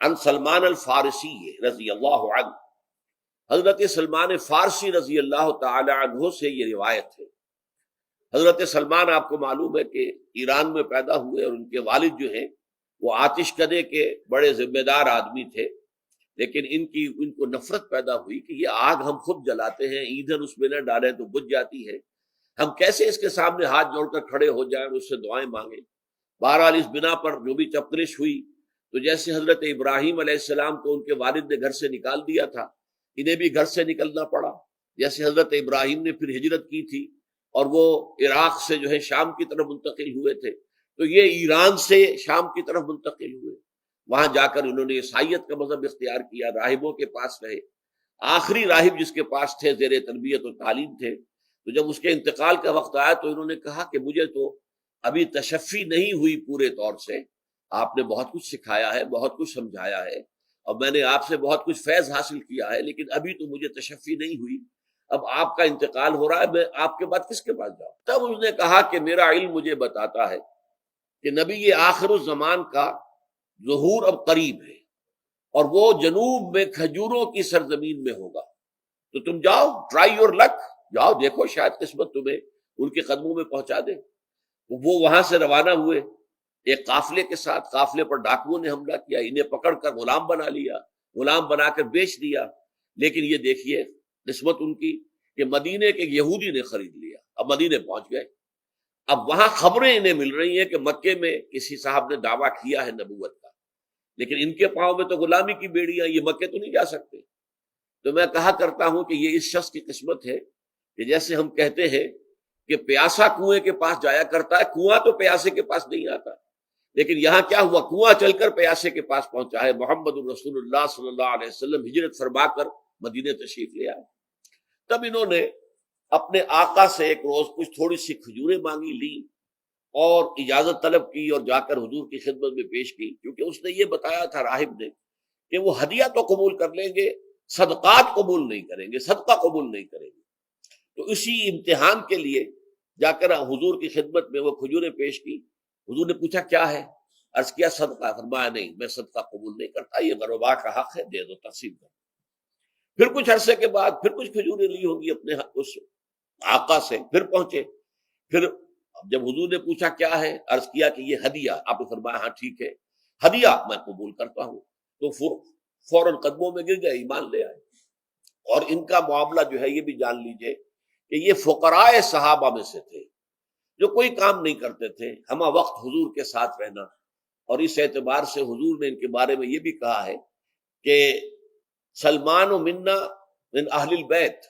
عن سلمان الفارسی رضی اللہ عنہ، حضرت سلمان فارسی رضی اللہ تعالی عنہ سے یہ روایت ہے۔ حضرت سلمان آپ کو معلوم ہے کہ ایران میں پیدا ہوئے، اور ان کے والد جو ہیں وہ آتش کدے کے بڑے ذمہ دار آدمی تھے، لیکن ان کو نفرت پیدا ہوئی کہ یہ آگ ہم خود جلاتے ہیں، ایندھن اس میں نہ ڈالیں تو بجھ جاتی ہے، ہم کیسے اس کے سامنے ہاتھ جوڑ کر کھڑے ہو جائیں اور اس سے دعائیں مانگیں۔ بہرحال اس بنا پر جو بھی چپکرش ہوئی، تو جیسے حضرت ابراہیم علیہ السلام کو ان کے والد نے گھر سے نکال دیا تھا، انہیں بھی گھر سے نکلنا پڑا۔ جیسے حضرت ابراہیم نے پھر ہجرت کی تھی اور وہ عراق سے جو ہے شام کی طرف منتقل ہوئے تھے، تو یہ ایران سے شام کی طرف منتقل ہوئے، وہاں جا کر انہوں نے عیسائیت کا مذہب اختیار کیا، راہبوں کے پاس رہے۔ آخری راہب جس کے پاس تھے زیر تربیت اور تعلیم تھے، تو جب اس کے انتقال کا وقت آیا تو انہوں نے کہا کہ مجھے تو ابھی تشفی نہیں ہوئی پورے طور سے، آپ نے بہت کچھ سکھایا ہے، بہت کچھ سمجھایا ہے، اور میں نے آپ سے بہت کچھ فیض حاصل کیا ہے، لیکن ابھی تو مجھے تشفی نہیں ہوئی، اب آپ کا انتقال ہو رہا ہے، میں آپ کے بعد کس کے پاس جاؤں؟ تب اس نے کہا کہ میرا علم مجھے بتاتا ہے کہ نبی آخر الزمان کا ظہور اب قریب ہے، اور وہ جنوب میں کھجوروں کی سرزمین میں ہوگا، تو تم جاؤ، ٹرائی یور لک، جاؤ دیکھو شاید قسمت تمہیں ان کے قدموں میں پہنچا دے۔ وہ وہاں سے روانہ ہوئے ایک قافلے کے ساتھ، قافلے پر ڈاکوؤں نے حملہ کیا، انہیں پکڑ کر غلام بنا لیا، غلام بنا کر بیچ دیا، لیکن یہ دیکھیے قسمت ان کی کہ مدینے کے یہودی نے خرید لیا، اب مدینے پہنچ گئے۔ اب وہاں خبریں انہیں مل رہی ہیں کہ مکے میں کسی صاحب نے دعویٰ کیا ہے نبوت کا، لیکن ان کے پاؤں میں تو غلامی کی بیڑیاں، یہ مکے تو نہیں جا سکتے۔ تو میں کہا کرتا ہوں کہ یہ اس شخص کی قسمت ہے کہ جیسے ہم کہتے ہیں کہ پیاسا کنویں کے پاس جایا کرتا ہے، کنواں تو پیاسے کے پاس نہیں آتا، لیکن یہاں کیا ہوا، کنواں چل کر پیاسے کے پاس پہنچا ہے۔ محمد الرسول اللہ صلی اللہ علیہ وسلم ہجرت فرما کر مدینے تشریف لے آئے۔ تب انہوں نے اپنے آقا سے ایک روز کچھ تھوڑی سی کھجوریں مانگی، لی اور اجازت طلب کی اور جا کر حضور کی خدمت میں پیش کی، کیونکہ اس نے یہ بتایا تھا راہب نے کہ وہ ہدیہ تو قبول کر لیں گے، صدقات قبول نہیں کریں گے، صدقہ قبول نہیں کریں گے۔ تو اسی امتحان کے لیے جا کر حضور کی خدمت میں وہ کھجوریں پیش کی۔ حضور نے پوچھا کیا ہے، عرض کیا صدقہ، فرمایا نہیں میں صدقہ قبول نہیں کرتا، یہ غربا کا حق ہے، دے دو، تقسیم کرو۔ پھر کچھ عرصے کے بعد پھر کچھ کھجوریں لی ہوں گی اپنے اس آقا سے، پھر پہنچے، پھر جب حضور نے پوچھا کیا ہے، عرض کیا کہ یہ ہدیہ، آپ نے فرمایا ہاں ٹھیک ہے، ہدیہ میں قبول کرتا ہوں۔ تو فوراً قدموں میں گر گئے، ایمان لے آئے۔ اور ان کا معاملہ جو ہے یہ بھی جان لیجئے کہ یہ فقراء صحابہ میں سے تھے جو کوئی کام نہیں کرتے تھے، ہمہ وقت حضور کے ساتھ رہنا، اور اس اعتبار سے حضور نے ان کے بارے میں یہ بھی کہا ہے کہ سلمان و منا من اہل البیت،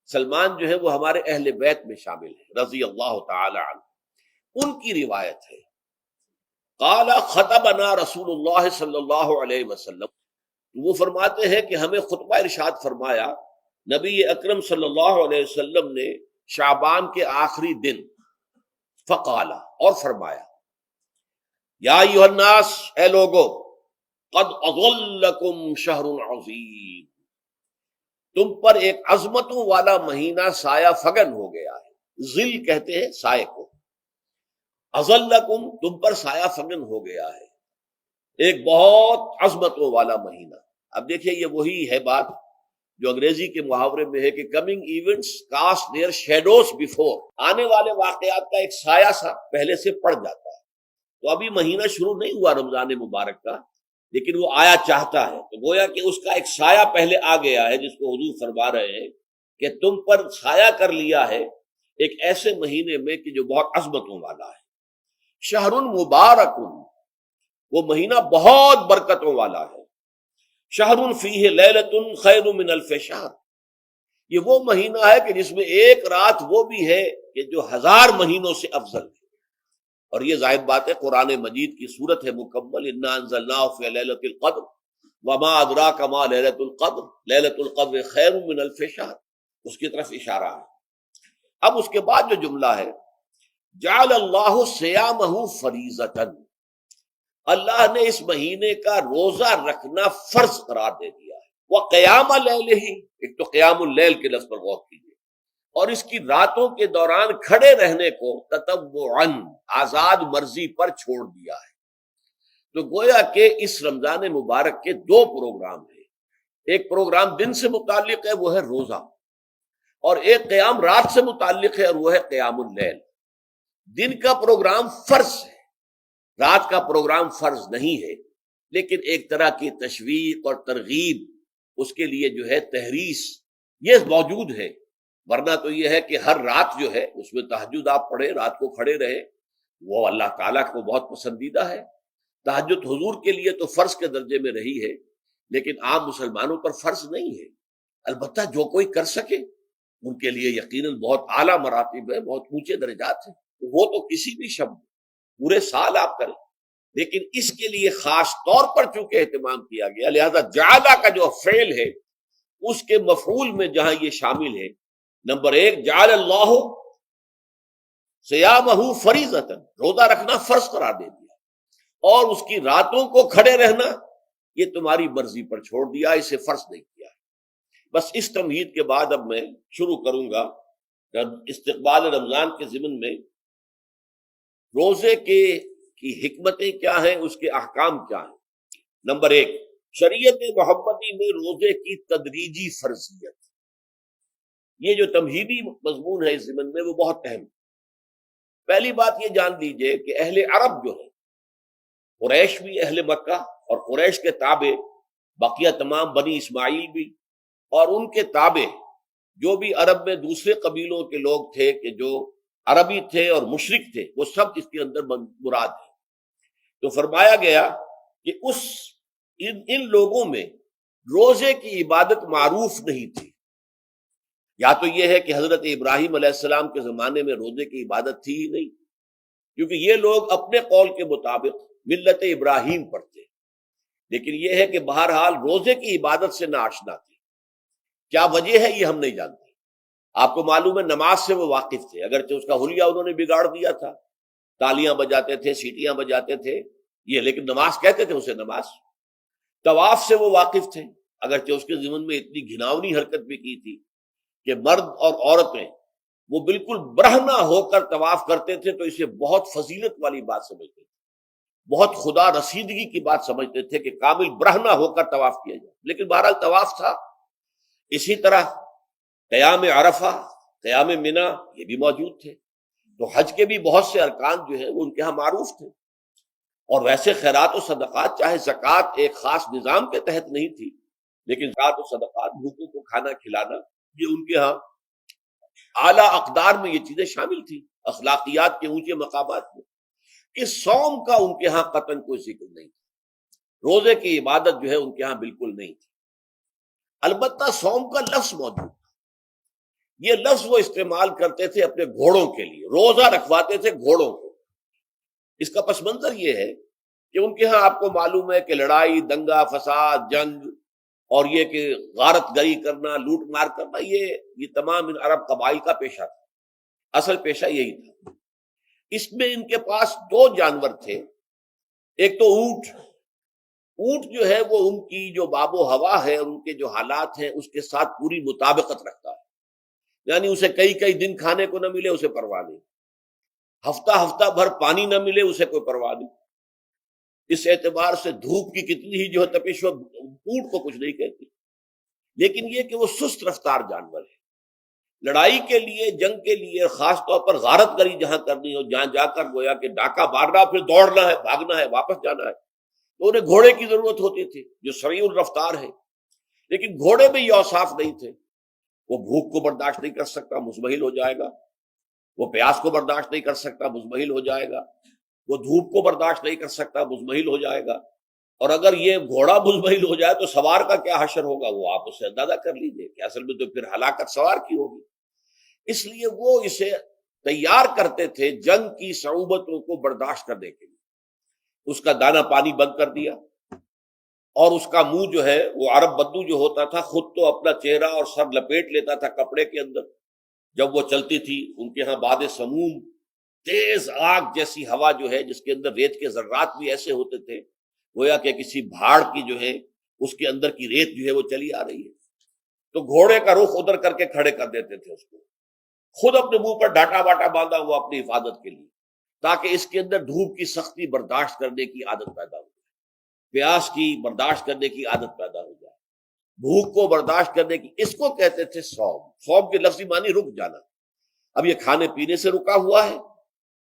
سلمان جو ہے وہ ہمارے اہل بیت میں شامل ہے رضی اللہ تعالی عنہ۔ ان کی روایت ہے قال خطبنا رسول اللہ صلی اللہ علیہ وسلم، وہ فرماتے ہیں کہ ہمیں خطبہ ارشاد فرمایا نبی اکرم صلی اللہ علیہ وسلم نے شعبان کے آخری دن، فقال، اور فرمایا یا ایھا الناس، اے لوگو، قد اظلکم شہر عظیم، تم پر ایک عظمتوں والا مہینہ سایہ فگن ہو گیا ہے۔ ظل کہتے ہیں سائے کو، اظلکم تم پر سایہ فگن ہو گیا ہے، ایک بہت عظمتوں والا مہینہ۔ اب دیکھیے یہ وہی ہے بات جو انگریزی کے محاورے میں ہے کہ coming events cast their shadows before, آنے والے واقعات کا ایک سایہ سا پہلے سے پڑ جاتا ہے۔ تو ابھی مہینہ شروع نہیں ہوا رمضان مبارک کا، لیکن وہ آیا چاہتا ہے، تو گویا کہ اس کا ایک سایہ پہلے آ گیا ہے، جس کو حضور فرما رہے ہیں کہ تم پر سایہ کر لیا ہے ایک ایسے مہینے میں کہ جو بہت عظمتوں والا ہے۔ شہر مبارک، وہ مہینہ بہت برکتوں والا ہے۔ شہر فیہ لیلۃ خیر من الف شہر، یہ وہ مہینہ ہے کہ جس میں ایک رات وہ بھی ہے کہ جو 1000 مہینوں سے افضل ہے۔ اور یہ ظاہر بات ہے قرآن مجید کی صورت ہے مکمل، انا انزلناہ فی لیلۃ القدر وما ادراک ما لیلۃ القدر لیلۃ القدر خیر من الف شہر، اس کی طرف اشارہ ہے۔ اب اس کے بعد جو جملہ ہے جعل اللہ صیامہ فریضۃ، اللہ نے اس مہینے کا روزہ رکھنا فرض قرار دے دیا ہے۔ وقیام لیلہ، ایک تو قیام اللیل کے لفظ پر غور کیجیے، اور اس کی راتوں کے دوران کھڑے رہنے کو تطوعاً، آزاد مرضی پر چھوڑ دیا ہے۔ تو گویا کہ اس رمضان مبارک کے دو پروگرام ہیں، ایک پروگرام دن سے متعلق ہے وہ ہے روزہ، اور ایک قیام رات سے متعلق ہے اور وہ ہے قیام اللیل۔ دن کا پروگرام فرض ہے، رات کا پروگرام فرض نہیں ہے، لیکن ایک طرح کی تشویق اور ترغیب، اس کے لیے جو ہے تحریص یہ موجود ہے۔ ورنہ تو یہ ہے کہ ہر رات جو ہے اس میں تہجد آپ پڑھیں، رات کو کھڑے رہے، وہ اللہ تعالیٰ کو بہت پسندیدہ ہے۔ تہجد حضور کے لیے تو فرض کے درجے میں رہی ہے، لیکن عام مسلمانوں پر فرض نہیں ہے۔ البتہ جو کوئی کر سکے ان کے لیے یقیناً بہت اعلیٰ مراتب ہے، بہت اونچے درجات ہیں، وہ تو کسی بھی شب پورے سال آپ کریں، لیکن اس کے لیے خاص طور پر چونکہ اہتمام کیا گیا، لہذا جعلہ کا جو فعل ہے اس کے مفعول میں جہاں یہ شامل ہے، نمبر ایک جعل اللہ صیامہ فریضۃ، روزہ رکھنا فرض قرار دے دیا، اور اس کی راتوں کو کھڑے رہنا یہ تمہاری مرضی پر چھوڑ دیا، اسے فرض نہیں کیا۔ بس اس تمہید کے بعد اب میں شروع کروں گا استقبال رمضان کے ضمن میں روزے کی حکمتیں کیا ہیں، اس کے احکام کیا ہیں۔ نمبر ایک، شریعت محمدی میں روزے کی تدریجی فرضیت، یہ جو تمہیدی مضمون ہے اس ضمن میں وہ بہت اہم ہے۔ پہلی بات یہ جان لیجئے کہ اہل عرب جو ہے، قریش بھی، اہل مکہ اور قریش کے تابع بقیہ تمام بنی اسماعیل بھی، اور ان کے تابع جو بھی عرب میں دوسرے قبیلوں کے لوگ تھے کہ جو عربی تھے اور مشرک تھے، وہ سب اس کے اندر مراد ہیں۔ تو فرمایا گیا کہ ان لوگوں میں روزے کی عبادت معروف نہیں تھی۔ یا تو یہ ہے کہ حضرت ابراہیم علیہ السلام کے زمانے میں روزے کی عبادت تھی ہی نہیں، کیونکہ یہ لوگ اپنے قول کے مطابق ملت ابراہیم پر تھے، لیکن یہ ہے کہ بہرحال روزے کی عبادت سے ناآشنا تھے۔ کیا وجہ ہے یہ ہم نہیں جانتے۔ آپ کو معلوم ہے نماز سے وہ واقف تھے، اگرچہ اس کا حلیہ انہوں نے بگاڑ دیا تھا، تالیاں بجاتے تھے، سیٹیاں بجاتے تھے یہ، لیکن نماز کہتے تھے اسے نماز۔ طواف سے وہ واقف تھے، اگرچہ اس کے ضمن میں اتنی گھناؤنی حرکت بھی کی تھی کہ مرد اور عورتیں وہ بالکل برہنہ ہو کر طواف کرتے تھے، تو اسے بہت فضیلت والی بات سمجھتے تھے، بہت خدا رسیدگی کی بات سمجھتے تھے کہ کامل برہنہ ہو کر طواف کیا جائے، لیکن بہرحال طواف تھا۔ اسی طرح قیام عرفہ، قیام منی یہ بھی موجود تھے۔ تو حج کے بھی بہت سے ارکان جو ہیں وہ ان کے ہاں معروف تھے، اور ویسے خیرات و صدقات، چاہے زکوٰۃ ایک خاص نظام کے تحت نہیں تھی، لیکن زکوٰۃ و صدقات، بھوکوں کو کھانا کھلانا، یہ ان کے ہاں اعلیٰ اقدار میں یہ چیزیں شامل تھیں، اخلاقیات کے اونچے مقامات میں۔ کہ صوم کا ان کے ہاں قطعاً کوئی ذکر نہیں تھا، روزے کی عبادت جو ہے ان کے ہاں بالکل نہیں تھی۔ البتہ صوم کا لفظ موجود، یہ لفظ وہ استعمال کرتے تھے اپنے گھوڑوں کے لیے، روزہ رکھواتے تھے گھوڑوں کو۔ اس کا پس منظر یہ ہے کہ ان کے ہاں آپ کو معلوم ہے کہ لڑائی، دنگا فساد، جنگ، اور یہ کہ غارت گری کرنا، لوٹ مار کرنا، یہ تمام ان عرب قبائل کا پیشہ تھا، اصل پیشہ یہی تھا۔ اس میں ان کے پاس دو جانور تھے، ایک تو اونٹ۔ اونٹ جو ہے وہ ان کی جو باب و ہوا ہے اور ان کے جو حالات ہیں اس کے ساتھ پوری مطابقت رکھتا ہے، یعنی اسے کئی دن کھانے کو نہ ملے اسے پرواہ نہیں، ہفتہ بھر پانی نہ ملے اسے کوئی پرواہ نہیں۔ اس اعتبار سے دھوپ کی کتنی ہی جو ہے تپش ہو، اونٹ کو کچھ نہیں کہتی، لیکن یہ کہ وہ سست رفتار جانور ہے۔ لڑائی کے لیے، جنگ کے لیے، خاص طور پر غارت گری جہاں کرنی ہو، جہاں جا کر گویا کہ ڈاکہ مارنا، پھر دوڑنا ہے، بھاگنا ہے، واپس جانا ہے، تو انہیں گھوڑے کی ضرورت ہوتی تھی جو سریع الرفتار ہے، لیکن گھوڑے میں یہ اوصاف نہیں تھے۔ وہ بھوک کو برداشت نہیں کر سکتا، مزمحل ہو جائے گا، وہ پیاس کو برداشت نہیں کر سکتا، مزمحل ہو جائے گا، وہ دھوپ کو برداشت نہیں کر سکتا، مزمحل ہو جائے گا، اور اگر یہ گھوڑا مزمحل ہو جائے تو سوار کا کیا حشر ہوگا، وہ آپ اسے اندازہ کر لیجئے کہ اصل میں تو پھر ہلاکت سوار کی ہوگی۔ اس لیے وہ اسے تیار کرتے تھے جنگ کی صعوبتوں کو برداشت کرنے کے لیے۔ اس کا دانہ پانی بند کر دیا، اور اس کا منہ جو ہے وہ عرب بدو جو ہوتا تھا خود تو اپنا چہرہ اور سر لپیٹ لیتا تھا کپڑے کے اندر، جب وہ چلتی تھی ان کے ہاں باد سموم، تیز آگ جیسی ہوا جو ہے جس کے اندر ریت کے ذرات بھی ایسے ہوتے تھے گویا کہ کسی بھاڑ کی جو ہے اس کے اندر کی ریت جو ہے وہ چلی آ رہی ہے، تو گھوڑے کا رخ ادھر کر کے کھڑے کر دیتے تھے اس کو، خود اپنے منہ پر ڈاٹا باٹا باندھا ہوا اپنی حفاظت کے لیے، تاکہ اس کے اندر دھوپ کی سختی برداشت کرنے کی عادت پیدا ہو۔ پیاس کی برداشت کرنے کی عادت پیدا ہو جائے، بھوک کو برداشت کرنے کی، اس کو کہتے تھے صوم۔ صوم کے لفظی معنی رک جانا۔ اب یہ کھانے پینے سے رکا ہوا ہے،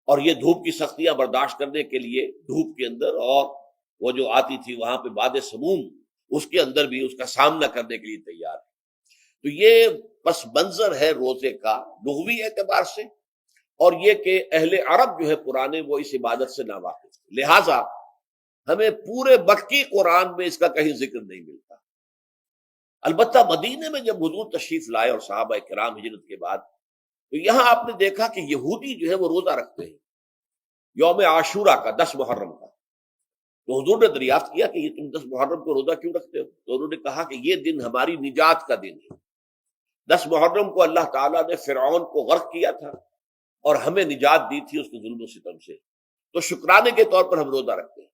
اور یہ دھوپ کی سختیاں برداشت کرنے کے لیے دھوپ کے اندر، اور وہ جو آتی تھی وہاں پہ باد سموم، اس کے اندر بھی اس کا سامنا کرنے کے لیے تیار ہے۔ تو یہ پس منظر ہے روزے کا لغوی اعتبار سے، اور یہ کہ اہل عرب جو ہے پرانے وہ اس عبادت سے ناواقف تھے، لہٰذا ہمیں پورے مکی قرآن میں اس کا کہیں ذکر نہیں ملتا۔ البتہ مدینے میں جب حضور تشریف لائے اور صحابہ کرام ہجرت کے بعد، تو یہاں آپ نے دیکھا کہ یہودی جو ہے وہ روزہ رکھتے ہیں یوم عاشورہ کا، 10 محرم کا۔ تو حضور نے دریافت کیا کہ یہ تم 10 محرم کو روزہ کیوں رکھتے ہو؟ تو انہوں نے کہا کہ یہ دن ہماری نجات کا دن ہے۔ 10 محرم کو اللہ تعالیٰ نے فرعون کو غرق کیا تھا اور ہمیں نجات دی تھی اس کے ظلم و ستم سے، تو شکرانے کے طور پر ہم روزہ رکھتے ہیں۔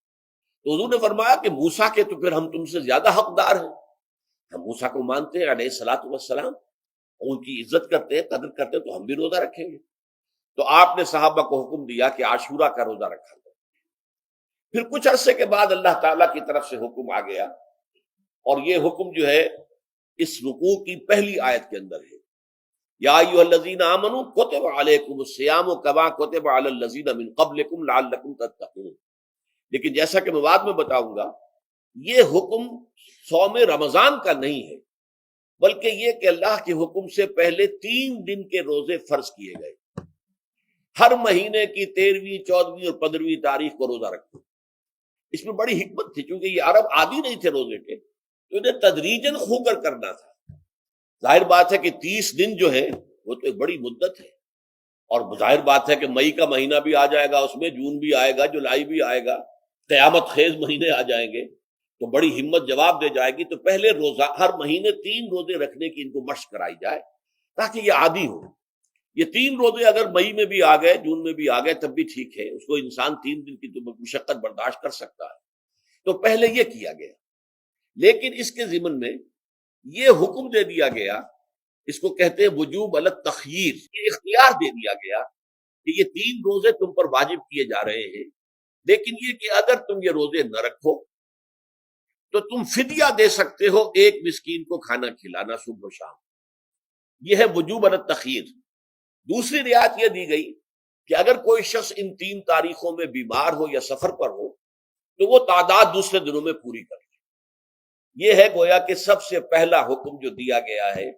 تو حضور نے فرمایا کہ موسیٰ کے تو پھر ہم تم سے زیادہ حقدار ہیں، ہم موسیٰ کو مانتے ہیں علیہ الصلوۃ والسلام، ان کی عزت کرتے ہیں، قدر کرتے ہیں، تو ہم بھی روزہ رکھیں گے۔ تو آپ نے صحابہ کو حکم دیا کہ عاشورہ کا روزہ رکھا جائے۔ پھر کچھ عرصے کے بعد اللہ تعالیٰ کی طرف سے حکم آ گیا، اور یہ حکم جو ہے اس رکوع کی پہلی آیت کے اندر ہے، یا ایھا الذین آمنوا کتب علیکم الصیام کما کتب علی الذین من قبلکم لعلکم تتقون۔ لیکن جیسا کہ میں بعد میں بتاؤں گا، یہ حکم صوم رمضان کا نہیں ہے، بلکہ یہ کہ اللہ کے حکم سے پہلے 3 دن کے روزے فرض کیے گئے۔ ہر مہینے کی 13ویں، 14ویں اور 15ویں تاریخ کو روزہ رکھو۔ اس میں بڑی حکمت تھی، کیونکہ یہ عرب عادی نہیں تھے روزے کے، تو انہیں تدریجاً خو کر کرنا تھا۔ ظاہر بات ہے کہ 30 دن جو ہے وہ تو ایک بڑی مدت ہے، اور ظاہر بات ہے کہ مئی کا مہینہ بھی آ جائے گا، اس میں جون بھی آئے گا، جولائی بھی آئے گا، قیامت خیز مہینے آ جائیں گے، تو بڑی ہمت جواب دے جائے گی۔ تو پہلے روزہ ہر مہینے 3 روزے رکھنے کی ان کو مشق کرائی جائے تاکہ یہ عادی ہو۔ یہ 3 روزے اگر مئی میں بھی آ گئے، جون میں بھی آ گئے، تب بھی ٹھیک ہے، اس کو انسان 3 دن کی تو مشقت برداشت کر سکتا ہے۔ تو پہلے یہ کیا گیا، لیکن اس کے ضمن میں یہ حکم دے دیا گیا، اس کو کہتے ہیں وجوب علی التخییر، یہ اختیار دے دیا گیا کہ یہ 3 روزے تم پر واجب کیے جا رہے ہیں، لیکن یہ کہ اگر تم یہ روزے نہ رکھو تو تم فدیہ دے سکتے ہو، 1 مسکین کو کھانا کھلانا صبح و شام۔ یہ ہے وجوب علی التخییر۔ دوسری رعایت یہ دی گئی کہ اگر کوئی شخص ان 3 تاریخوں میں بیمار ہو یا سفر پر ہو تو وہ تعداد دوسرے دنوں میں پوری کر لے۔ یہ ہے گویا کہ سب سے پہلا حکم جو دیا گیا ہے